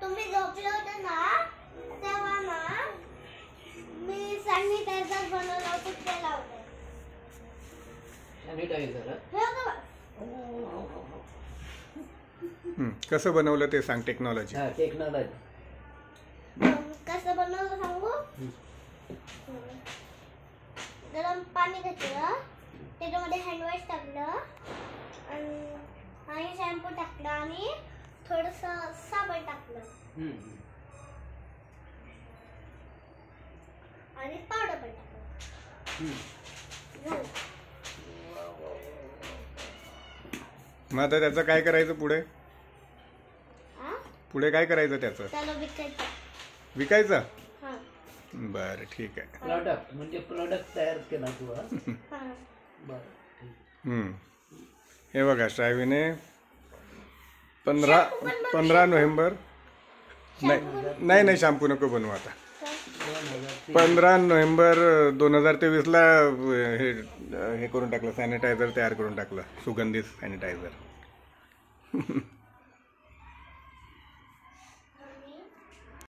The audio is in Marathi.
तुम्ही झोपले होते ना तेव्हा ना मी सॅनिटायझर बनवलं होतं ते लावलं. सॅनिटायझर कसं बनवलं ते सांग. टेक्नॉलॉजी. टेक्नॉलॉजी कसं बनवलं सांगू. गरम पाणी घेतलं, त्याच्यामध्ये हँडवॉश टाकलं आणि शॅम्पू टाकलं आणि थोडस साबण टाकलं आणि पावडर पण टाकलं. मग आता त्याचं काय करायचं पुढे. पुढे काय करायचं त्याचं. त्याला विकायचं. विकायचं. हां बरं ठीक आहे. प्रोडक्ट म्हणजे प्रोडक्ट तयार केला तू. बरं. हे बघा श्रावीने 15 नोव्हेंबर नाही शॅम्पू नको बनवू आता. 15 नोव्हेंबर 2023ला हे करून टाकलं. सॅनिटायझर तयार करून टाकलं. सुगंधित सॅनिटायझर.